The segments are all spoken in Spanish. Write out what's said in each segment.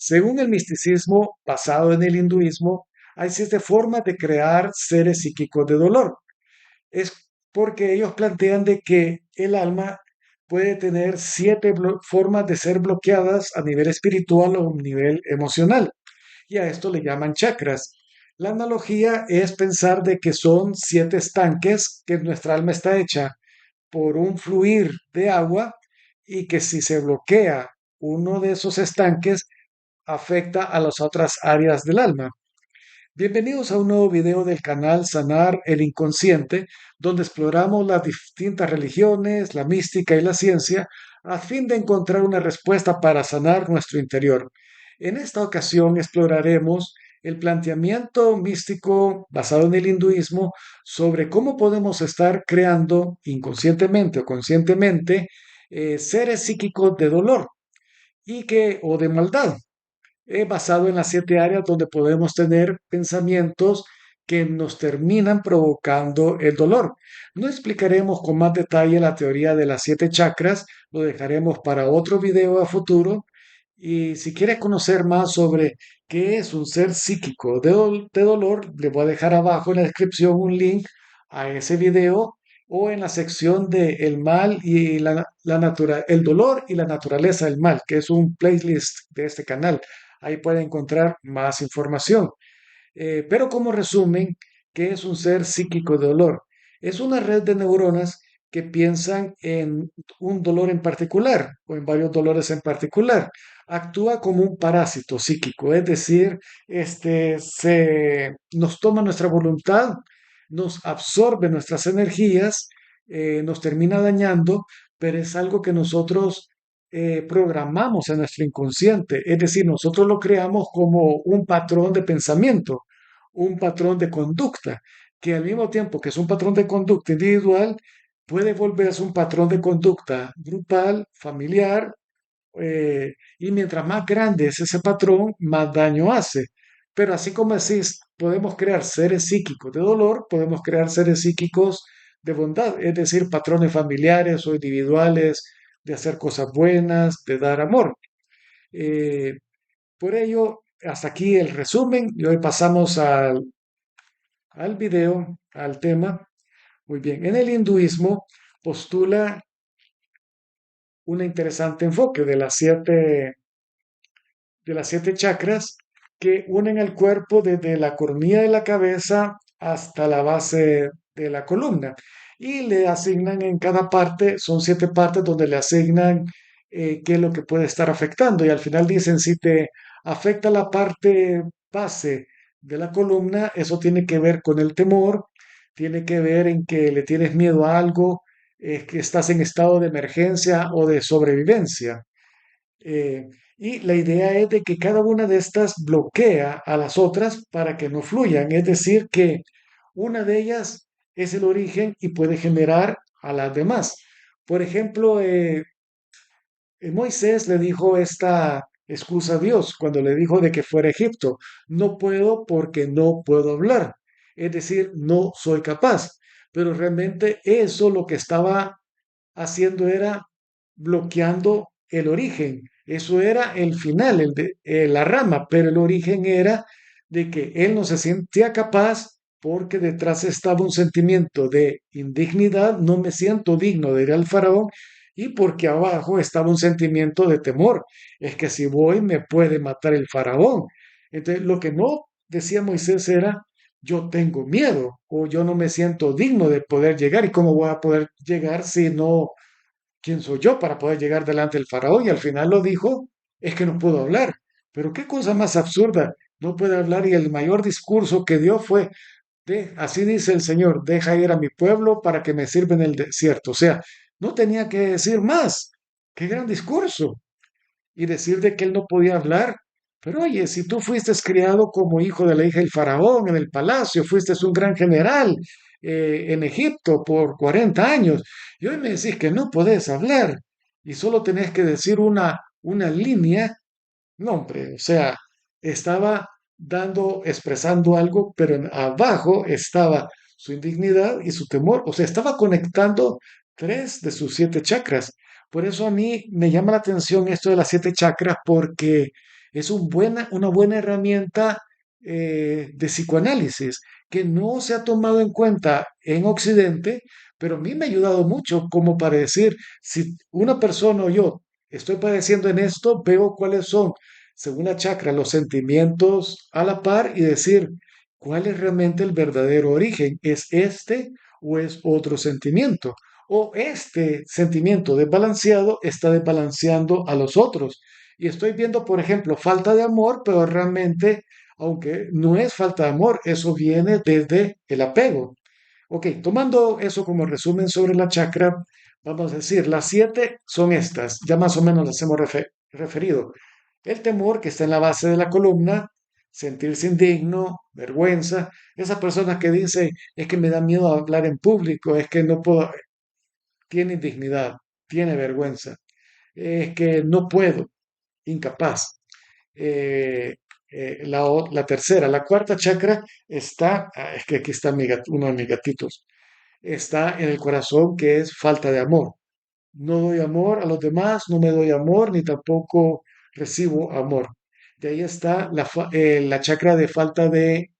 Según el misticismo basado en el hinduismo, hay 7 formas de crear seres psíquicos de dolor. Es porque ellos plantean de que el alma puede tener 7 formas de ser bloqueadas a nivel espiritual o a nivel emocional. Y a esto le llaman chakras. La analogía es pensar de que son 7 estanques, que nuestra alma está hecha por un fluir de agua y que si se bloquea uno de esos estanques, afecta a las otras áreas del alma. Bienvenidos a un nuevo video del canal Sanar el Inconsciente, donde exploramos las distintas religiones, la mística y la ciencia, a fin de encontrar una respuesta para sanar nuestro interior. En esta ocasión exploraremos el planteamiento místico basado en el hinduismo sobre cómo podemos estar creando inconscientemente o conscientemente seres psíquicos de dolor o de maldad, basado en las 7 áreas donde podemos tener pensamientos que nos terminan provocando el dolor. No explicaremos con más detalle la teoría de las 7 chakras, lo dejaremos para otro video a futuro. Y si quieres conocer más sobre qué es un ser psíquico de dolor, le voy a dejar abajo en la descripción un link a ese video o en la sección de el mal y el dolor y la naturaleza del mal, que es un playlist de este canal. Ahí puede encontrar más información. Pero como resumen, ¿qué es un ser psíquico de dolor? Es una red de neuronas que piensan en un dolor en particular o en varios dolores en particular. Actúa como un parásito psíquico, es decir, nos toma nuestra voluntad, nos absorbe nuestras energías, nos termina dañando, pero es algo que nosotros programamos en nuestro inconsciente, es decir, nosotros lo creamos como un patrón de pensamiento, un patrón de conducta, que al mismo tiempo que es un patrón de conducta individual, puede volverse un patrón de conducta grupal, familiar, y mientras más grande es ese patrón, más daño hace. Pero así como así podemos crear seres psíquicos de dolor, podemos crear seres psíquicos de bondad, es decir, patrones familiares o individuales de hacer cosas buenas, de dar amor. Eh, por ello, hasta aquí el resumen y hoy pasamos al video, al tema. Muy bien, en el hinduismo postula un interesante enfoque de las siete chakras que unen el cuerpo desde la coronilla de la cabeza hasta la base de la columna y le asignan en cada parte, son 7 partes donde le asignan qué es lo que puede estar afectando y al final dicen si te afecta la parte base de la columna, eso tiene que ver con el temor, tiene que ver en que le tienes miedo a algo, que estás en estado de emergencia o de sobrevivencia. Eh, y la idea es de que cada una de estas bloquea a las otras para que no fluyan. Es decir, que una de ellas es el origen y puede generar a las demás. Por ejemplo, Moisés le dijo esta excusa a Dios cuando le dijo de que fuera a Egipto. No puedo porque no puedo hablar. Es decir, no soy capaz. Pero realmente eso lo que estaba haciendo era bloqueando el origen. Eso era el final, la rama, pero el origen era de que él no se sentía capaz porque detrás estaba un sentimiento de indignidad, no me siento digno de ir al faraón, y porque abajo estaba un sentimiento de temor, es que si voy me puede matar el faraón. Entonces, lo que no decía Moisés era, yo tengo miedo o yo no me siento digno de poder llegar y cómo voy a poder llegar si no, ¿quién soy yo para poder llegar delante del faraón? Y al final lo dijo, es que no puedo hablar. Pero qué cosa más absurda, no puede hablar y el mayor discurso que dio fue, así dice el Señor, deja ir a mi pueblo para que me sirva en el desierto. O sea, no tenía que decir más. Qué gran discurso. Y decir de que él no podía hablar. Pero oye, si tú fuiste criado como hijo de la hija del faraón en el palacio, fuiste un gran general en Egipto por 40 años, y hoy me decís que no podés hablar y solo tenés que decir una línea, no, hombre, o sea, estaba expresando algo, pero abajo estaba su indignidad y su temor, o sea, estaba conectando 3 de sus 7 chakras. Por eso a mí me llama la atención esto de las 7 chakras, porque Es una buena herramienta de psicoanálisis que no se ha tomado en cuenta en Occidente, pero a mí me ha ayudado mucho como para decir, si una persona o yo estoy padeciendo en esto, veo cuáles son, según la chakra, los sentimientos a la par y decir, ¿cuál es realmente el verdadero origen? ¿Es este o es otro sentimiento? ¿O este sentimiento desbalanceado está desbalanceando a los otros? Y estoy viendo, por ejemplo, falta de amor, pero realmente, aunque no es falta de amor, eso viene desde el apego. Ok, tomando eso como resumen sobre la chakra, vamos a decir, las siete son estas, ya más o menos las hemos referido. El temor que está en la base de la columna, sentirse indigno, vergüenza, esa persona que dice, es que me da miedo hablar en público, es que no puedo, tiene indignidad, tiene vergüenza, es que no puedo, incapaz. Eh, la tercera, la cuarta chakra está, es que aquí está uno de mis gatitos, está en el corazón, que es falta de amor. No doy amor a los demás, no me doy amor, ni tampoco recibo amor. De ahí está la chakra de falta de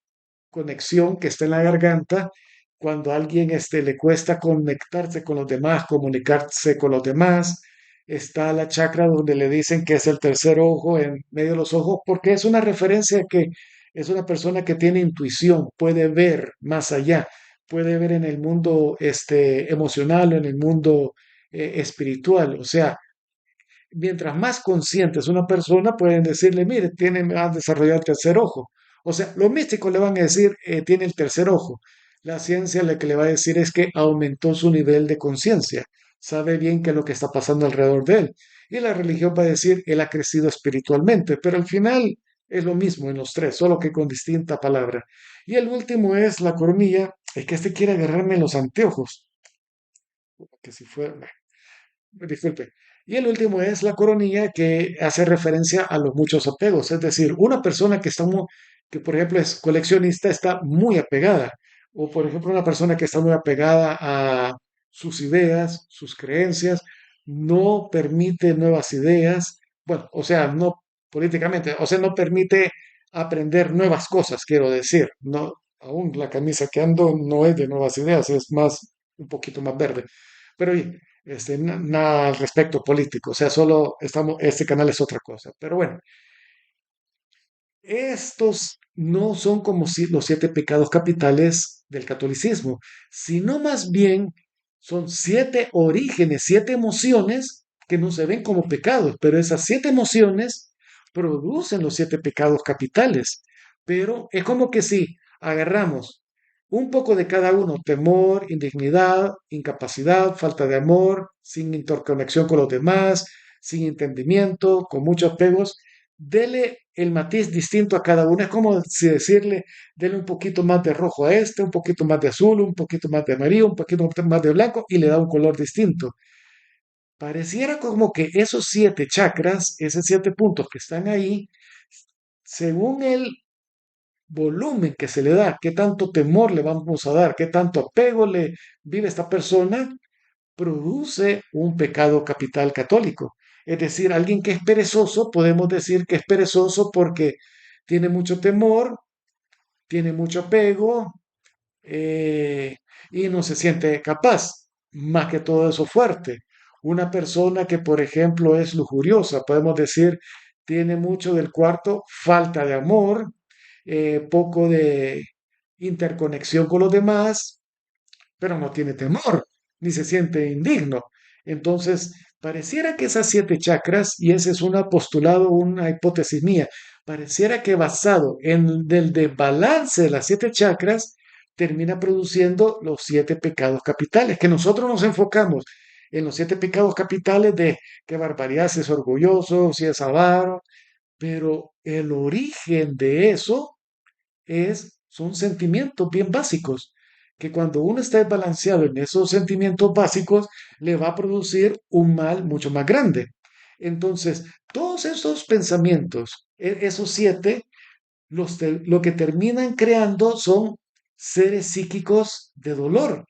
conexión que está en la garganta, cuando a alguien le cuesta conectarse con los demás, comunicarse con los demás. Está la chakra donde le dicen que es el tercer ojo en medio de los ojos, porque es una referencia que es una persona que tiene intuición, puede ver más allá, puede ver en el mundo emocional o en el mundo espiritual. O sea, mientras más consciente es una persona, pueden decirle, mire, tiene más desarrollado el tercer ojo. O sea, los místicos le van a decir, tiene el tercer ojo. La ciencia lo que le va a decir es que aumentó su nivel de conciencia, sabe bien qué es lo que está pasando alrededor de él. Y la religión va a decir, él ha crecido espiritualmente, pero al final es lo mismo en los tres, solo que con distinta palabra. Y el último es la coronilla, es que quiere agarrarme los anteojos, que si fuera, disculpe. Y el último es la coronilla, que hace referencia a los muchos apegos. Es decir, una persona que por ejemplo es coleccionista está muy apegada. O por ejemplo una persona que está muy apegada a sus ideas, sus creencias, no permite nuevas ideas. Bueno, o sea, no políticamente, o sea, no permite aprender nuevas cosas, quiero decir. No, aún la camisa que ando no es de nuevas ideas, es más, un poquito más verde. Pero oye, nada al respecto político, o sea, solo estamos, este canal es otra cosa. Pero bueno, estos no son como si los siete pecados capitales del catolicismo, sino más bien son siete orígenes, siete emociones que no se ven como pecados, pero esas siete emociones producen los siete pecados capitales. Pero es como que si agarramos un poco de cada uno, temor, indignidad, incapacidad, falta de amor, sin interconexión con los demás, sin entendimiento, con muchos apegos, dele el matiz distinto a cada uno. Es como si decirle, dele un poquito más de rojo a este, un poquito más de azul, un poquito más de amarillo, un poquito más de blanco y le da un color distinto. Pareciera como que esos siete chakras, esos siete puntos que están ahí, según el volumen que se le da, qué tanto temor le vamos a dar, qué tanto apego le vive esta persona, produce un pecado capital católico. Es decir, alguien que es perezoso, podemos decir que es perezoso porque tiene mucho temor, tiene mucho apego eh, y no se siente capaz. Más que todo eso fuerte. Una persona que, por ejemplo, es lujuriosa, podemos decir, tiene mucho del cuarto, falta de amor, poco de interconexión con los demás, pero no tiene temor, ni se siente indigno. Entonces, pareciera que esas siete chakras, y ese es un postulado, una hipótesis mía, pareciera que basado en el desbalance de las siete chakras, termina produciendo los siete pecados capitales, que nosotros nos enfocamos en los siete pecados capitales de qué barbaridad, si es orgulloso, si es avaro, pero el origen de eso son sentimientos bien básicos, que cuando uno está desbalanceado en esos sentimientos básicos, le va a producir un mal mucho más grande. Entonces, todos esos pensamientos, esos siete, lo que terminan creando son seres psíquicos de dolor,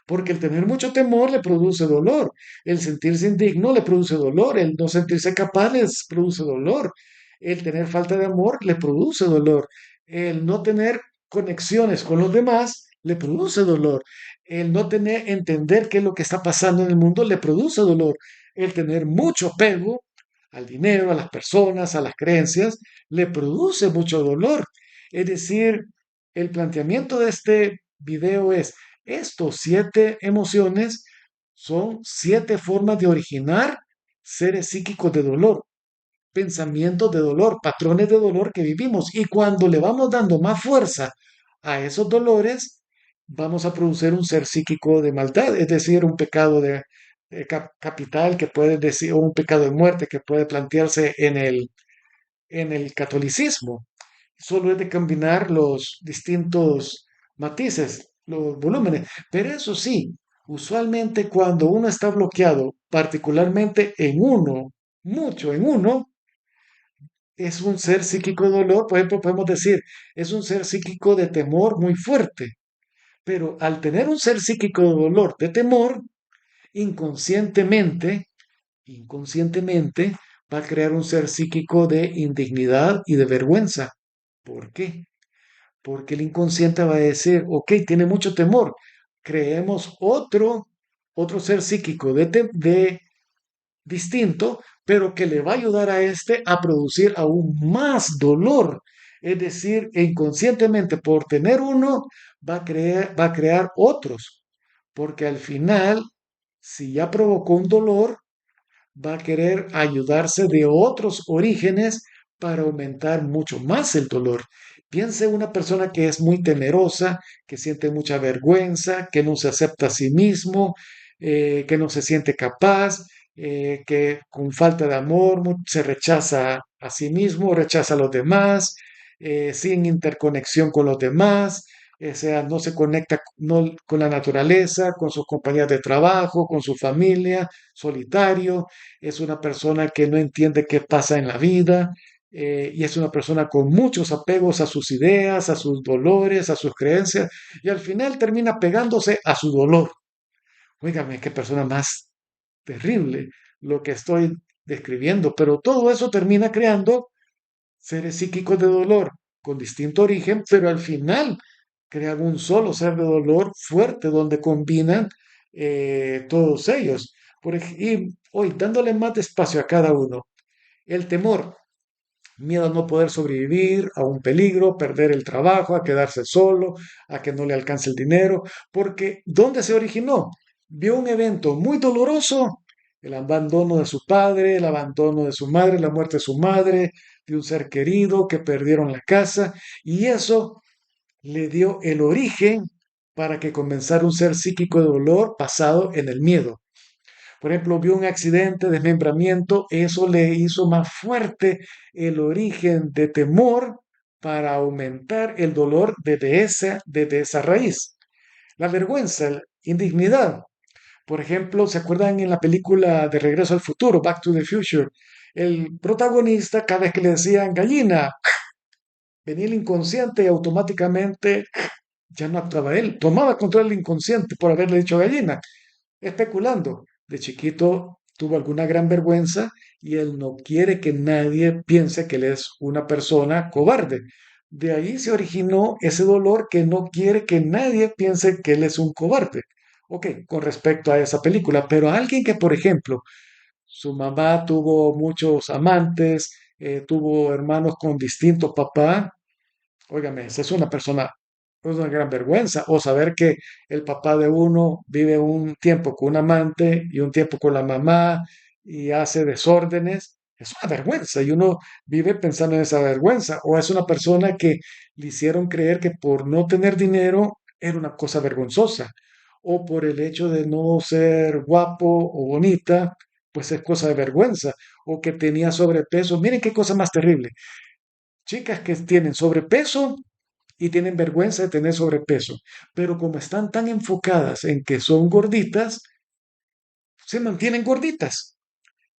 porque el tener mucho temor le produce dolor, el sentirse indigno le produce dolor, el no sentirse capaz les produce dolor, El tener falta de amor le produce dolor. El no tener conexiones con los demás le produce dolor. El no tener, entender qué es lo que está pasando en el mundo le produce dolor. El tener mucho apego al dinero, a las personas, a las creencias, le produce mucho dolor. Es decir, el planteamiento de este video es, estos 7 emociones son 7 formas de originar seres psíquicos de dolor, pensamientos de dolor, patrones de dolor que vivimos. Y cuando le vamos dando más fuerza a esos dolores, vamos a producir un ser psíquico de maldad, es decir, un pecado de capital que puede decir, o un pecado de muerte que puede plantearse en el catolicismo. Solo es de combinar los distintos matices, los volúmenes. Pero eso sí, usualmente cuando uno está bloqueado, particularmente en uno, mucho en uno, es un ser psíquico de dolor. Por ejemplo, podemos decir, es un ser psíquico de temor muy fuerte. Pero al tener un ser psíquico de dolor, de temor, inconscientemente, inconscientemente va a crear un ser psíquico de indignidad y de vergüenza. ¿Por qué? Porque el inconsciente va a decir, ok, tiene mucho temor, creemos otro ser psíquico de distinto, pero que le va a ayudar a este a producir aún más dolor. Es decir, inconscientemente por tener uno, va a crear otros, porque al final, si ya provocó un dolor, va a querer ayudarse de otros orígenes para aumentar mucho más el dolor. Piense una persona que es muy temerosa, que siente mucha vergüenza, que no se acepta a sí mismo, que no se siente capaz, que con falta de amor se rechaza a sí mismo, rechaza a los demás, sin interconexión con los demás, o sea, no se conecta con la naturaleza, con sus compañeros de trabajo, con su familia, solitario, es una persona que no entiende qué pasa en la vida, y es una persona con muchos apegos a sus ideas, a sus dolores, a sus creencias, y al final termina pegándose a su dolor. Óigame, qué persona más terrible lo que estoy describiendo, pero todo eso termina creando seres psíquicos de dolor con distinto origen, pero al final crean un solo ser de dolor fuerte donde combinan todos ellos. Y hoy, dándole más espacio a cada uno, el temor, miedo a no poder sobrevivir, a un peligro, perder el trabajo, a quedarse solo, a que no le alcance el dinero, porque ¿dónde se originó? Vio un evento muy doloroso, el abandono de su padre, el abandono de su madre, la muerte de su madre, de un ser querido, que perdieron la casa, y eso le dio el origen para que comenzara un ser psíquico de dolor basado en el miedo. Por ejemplo, vio un accidente, desmembramiento, eso le hizo más fuerte el origen de temor para aumentar el dolor desde esa raíz. La vergüenza, la indignidad. Por ejemplo, ¿se acuerdan en la película de Regreso al Futuro, Back to the Future? El protagonista, cada vez que le decían gallina, venía el inconsciente y automáticamente ya no actuaba él. Tomaba control del inconsciente por haberle dicho gallina, especulando. De chiquito tuvo alguna gran vergüenza y él no quiere que nadie piense que él es una persona cobarde. De ahí se originó ese dolor que no quiere que nadie piense que él es un cobarde. Ok, con respecto a esa película, pero alguien que, por ejemplo, su mamá tuvo muchos amantes, tuvo hermanos con distinto papá, óigame, esa es una gran vergüenza. O saber que el papá de uno vive un tiempo con un amante y un tiempo con la mamá y hace desórdenes. Es una vergüenza y uno vive pensando en esa vergüenza. O es una persona que le hicieron creer que por no tener dinero era una cosa vergonzosa. O por el hecho de no ser guapo o bonita, pues es cosa de vergüenza. O que tenía sobrepeso. Miren qué cosa más terrible. Chicas que tienen sobrepeso y tienen vergüenza de tener sobrepeso, pero como están tan enfocadas en que son gorditas, se mantienen gorditas.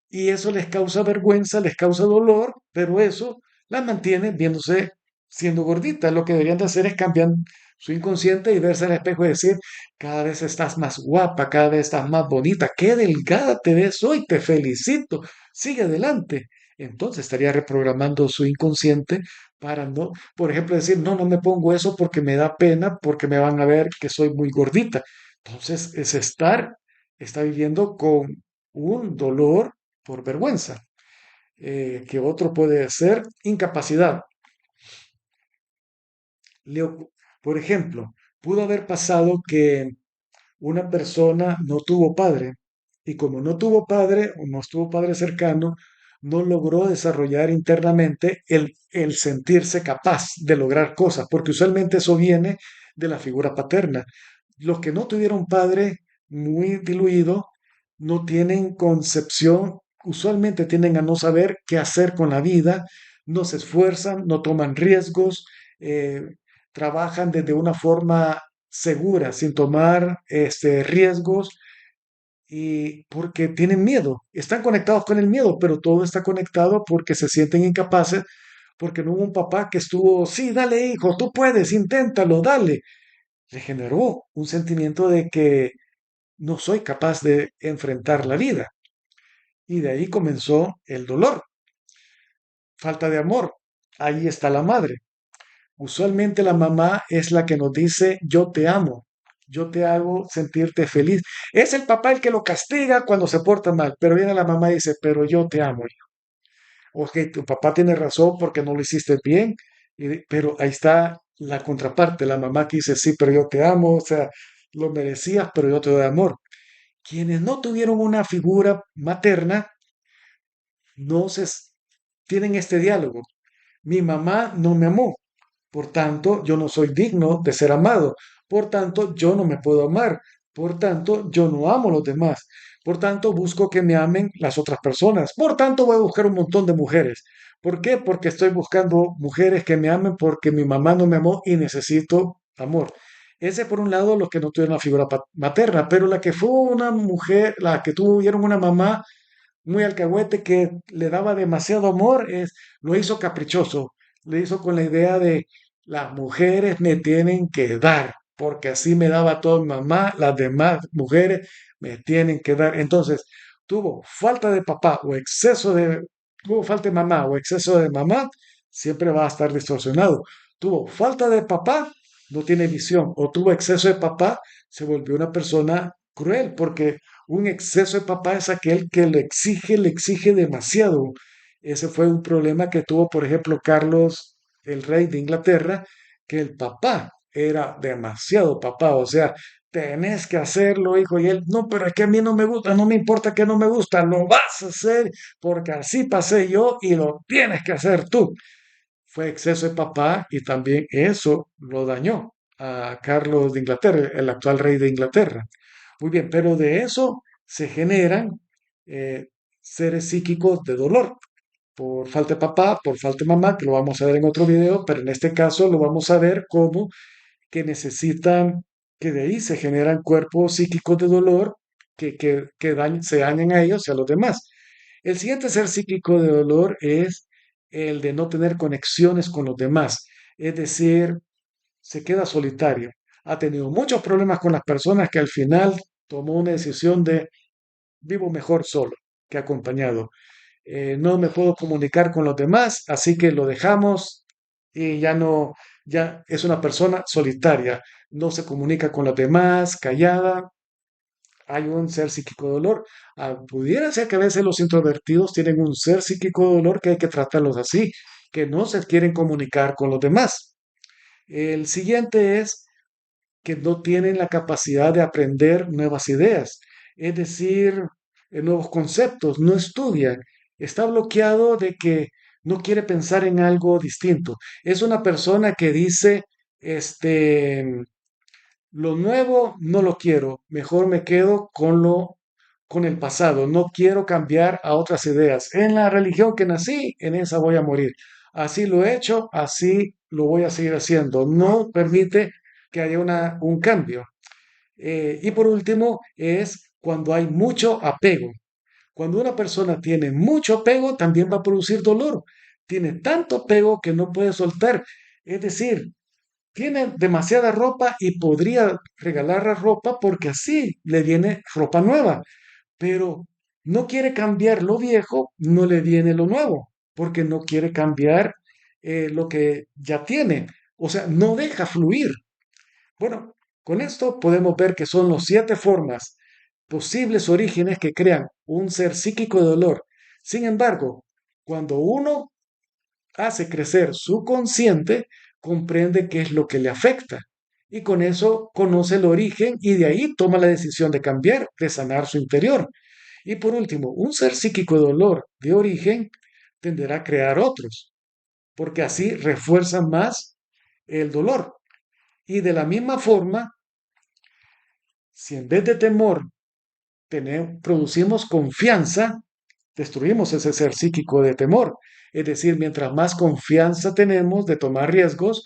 Y eso les causa vergüenza, les causa dolor, pero eso las mantiene viéndose siendo gorditas. Lo que deberían de hacer es cambiar su inconsciente y verse al espejo y decir, cada vez estás más guapa, cada vez estás más bonita, qué delgada te ves hoy, te felicito, sigue adelante. entonces estaría reprogramando su inconsciente para no, por ejemplo, decir, no, no me pongo eso porque me da pena, porque me van a ver que soy muy gordita. Entonces, está viviendo con un dolor por vergüenza, que otro puede ser incapacidad. Le ocu- por ejemplo, pudo haber pasado que una persona no tuvo padre y como no tuvo padre o no estuvo padre cercano, no logró desarrollar internamente el sentirse capaz de lograr cosas, porque usualmente eso viene de la figura paterna. Los que no tuvieron padre muy diluido no tienen concepción, usualmente tienden a no saber qué hacer con la vida, no se esfuerzan, no toman riesgos, eh, trabajan desde una forma segura, sin tomar riesgos y porque tienen miedo. Están conectados con el miedo, pero todo está conectado porque se sienten incapaces, porque no hubo un papá que estuvo, sí, dale hijo, tú puedes, inténtalo, dale. Le generó un sentimiento de que no soy capaz de enfrentar la vida. Y de ahí comenzó el dolor, falta de amor. Ahí está la madre. Usualmente la mamá es la que nos dice, yo te amo, yo te hago sentirte feliz. Es el papá el que lo castiga cuando se porta mal, pero viene la mamá y dice, pero yo te amo. Ok, tu papá tiene razón porque no lo hiciste bien, pero ahí está la contraparte, la mamá que dice, sí, pero yo te amo, o sea, lo merecías, pero yo te doy amor. Quienes no tuvieron una figura materna, no se tienen este diálogo. Mi mamá no me amó, por tanto, yo no soy digno de ser amado. Por tanto, yo no me puedo amar. Por tanto, yo no amo a los demás. Por tanto, busco que me amen las otras personas. Por tanto, voy a buscar un montón de mujeres. ¿Por qué? Porque estoy buscando mujeres que me amen porque mi mamá no me amó y necesito amor. Ese por un lado, los que no tuvieron una figura materna, pero la que fue una mujer, la que tuvieron una mamá muy alcahuete que le daba demasiado amor, lo hizo caprichoso, le hizo con la idea de las mujeres me tienen que dar, porque así me daba todo mi mamá, las demás mujeres me tienen que dar. Entonces, tuvo falta de papá o exceso de, tuvo falta de mamá o exceso de mamá, siempre va a estar distorsionado. Tuvo falta de papá, no tiene visión, o tuvo exceso de papá, se volvió una persona cruel, porque un exceso de papá es aquel que le exige demasiado. Ese fue un problema que tuvo, por ejemplo, Carlos, el rey de Inglaterra, que el papá era demasiado papá, o sea, tenés que hacerlo, hijo, y él, no, pero es que a mí no me gusta, no me importa que no me gusta, lo vas a hacer porque así pasé yo y lo tienes que hacer tú. Fue exceso de papá y también eso lo dañó a Carlos de Inglaterra, el actual rey de Inglaterra. Muy bien, pero de eso se generan eh, seres psíquicos de dolor por falta de papá, por falta de mamá, que lo vamos a ver en otro video, pero en este caso lo vamos a ver como que necesitan, que de ahí se generan cuerpos psíquicos de dolor se dañan a ellos y a los demás. El siguiente ser psíquico de dolor es el de no tener conexiones con los demás, es decir, se queda solitario. Ha tenido muchos problemas con las personas que al final tomó una decisión de vivo mejor solo que acompañado. No me puedo comunicar con los demás, así que lo dejamos y ya no, ya es una persona solitaria, no se comunica con los demás, callada. Hay un ser psíquico de dolor. Pudiera ser que a veces los introvertidos tienen un ser psíquico de dolor que hay que tratarlos así, que no se quieren comunicar con los demás. El siguiente es que no tienen la capacidad de aprender nuevas ideas, es decir, nuevos conceptos, no estudian, está bloqueado de que no quiere pensar en algo distinto. Es una persona que dice, este, lo nuevo no lo quiero, mejor me quedo con el pasado, no quiero cambiar a otras ideas. En la religión que nací, en esa voy a morir. Así lo he hecho, así lo voy a seguir haciendo. No permite que haya un cambio. Y por último, es cuando hay mucho apego. Cuando una persona tiene mucho apego, también va a producir dolor. Tiene tanto apego que no puede soltar. Es decir, tiene demasiada ropa y podría regalar la ropa porque así le viene ropa nueva, pero no quiere cambiar lo viejo, no le viene lo nuevo. porque no quiere cambiar lo que ya tiene. O sea, no deja fluir. Bueno, con esto podemos ver que son los 7 formas, posibles orígenes que crean un ser psíquico de dolor. Sin embargo, cuando uno hace crecer su consciente, comprende qué es lo que le afecta. Y con eso conoce el origen y de ahí toma la decisión de cambiar, de sanar su interior. Y por último, un ser psíquico de dolor de origen tenderá a crear otros, porque así refuerza más el dolor. Y de la misma forma, si en vez de temor producimos confianza, destruimos ese ser psíquico de temor. Es decir, mientras más confianza tenemos de tomar riesgos,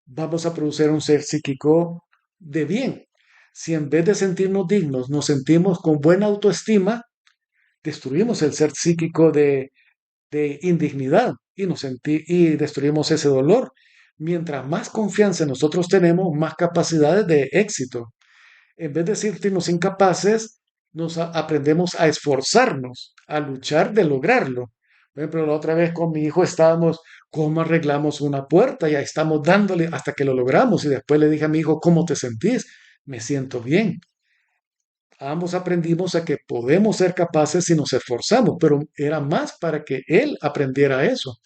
vamos a producir un ser psíquico de bien. Si en vez de sentirnos dignos nos sentimos con buena autoestima, destruimos el ser psíquico de indignidad y destruimos ese dolor. Mientras más confianza nosotros tenemos, más capacidades de éxito. En vez de sentirnos incapaces, aprendemos a esforzarnos, a luchar de lograrlo. Por ejemplo, la otra vez con mi hijo estábamos, ¿cómo arreglamos una puerta? Ya estamos dándole hasta que lo logramos. Y después le dije a mi hijo, ¿cómo te sentís? Me siento bien. Ambos aprendimos a que podemos ser capaces si nos esforzamos, pero era más para que él aprendiera eso.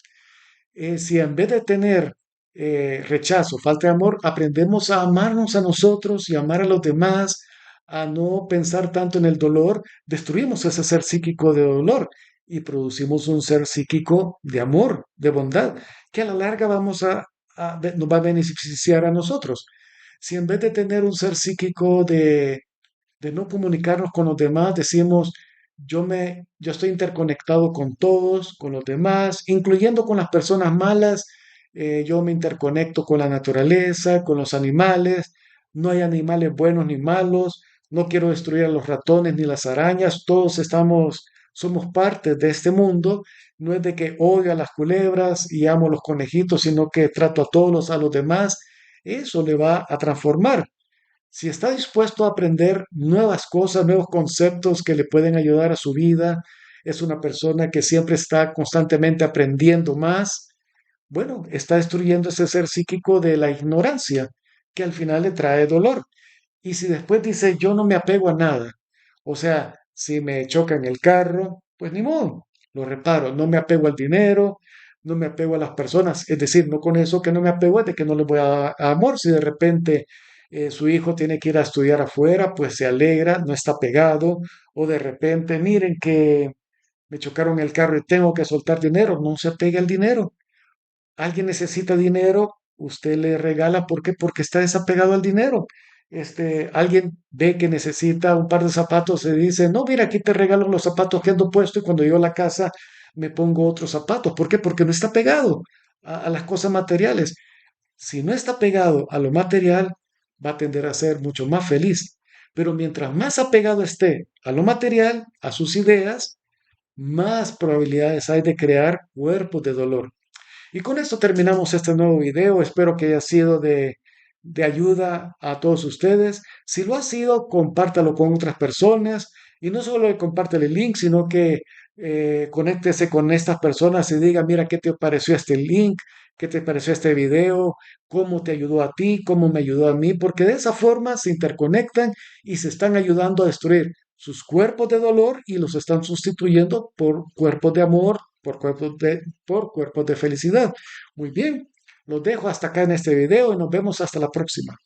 Si en vez de tener rechazo, falta de amor, aprendemos a amarnos a nosotros y amar a los demás, a no pensar tanto en el dolor, destruimos ese ser psíquico de dolor y producimos un ser psíquico de amor, de bondad, que a la larga nos va a beneficiar a nosotros. Si en vez de tener un ser psíquico de no comunicarnos con los demás, decimos, yo estoy interconectado con todos, con los demás, incluyendo con las personas malas, yo me interconecto con la naturaleza, con los animales, no hay animales buenos ni malos, no quiero destruir a los ratones ni las arañas, somos parte de este mundo, no es de que odio a las culebras y amo a los conejitos, sino que trato a los demás, eso le va a transformar. Si está dispuesto a aprender nuevas cosas, nuevos conceptos que le pueden ayudar a su vida, es una persona que siempre está constantemente aprendiendo más, bueno, está destruyendo ese ser psíquico de la ignorancia, que al final le trae dolor. Y si después dice, yo no me apego a nada, o sea, si me choca en el carro, pues ni modo, lo reparo, no me apego al dinero, no me apego a las personas, es decir, no con eso que no me apego es de que no le voy a dar amor, si de repente su hijo tiene que ir a estudiar afuera, pues se alegra, no está pegado, o de repente, miren que me chocaron el carro y tengo que soltar dinero, no se apega al dinero. Alguien necesita dinero, usted le regala, ¿por qué? Porque está desapegado al dinero. Alguien ve que necesita un par de zapatos y dice, no, mira, aquí te regalo los zapatos que ando puesto y cuando llego a la casa me pongo otros zapatos. ¿Por qué? Porque no está pegado a las cosas materiales. Si no está pegado a lo material, va a tender a ser mucho más feliz. Pero mientras más apegado esté a lo material, a sus ideas, más probabilidades hay de crear cuerpos de dolor. Y con esto terminamos este nuevo video. Espero que haya sido de ayuda a todos ustedes. Si lo ha sido, compártalo con otras personas. Y no solo compártele el link, sino que conéctese con estas personas y diga, mira, ¿qué te pareció este link? ¿Qué te pareció este video? ¿Cómo te ayudó a ti? ¿Cómo me ayudó a mí? Porque de esa forma se interconectan y se están ayudando a destruir sus cuerpos de dolor y los están sustituyendo por cuerpos de amor, por cuerpos de felicidad. Muy bien, los dejo hasta acá en este video y nos vemos hasta la próxima.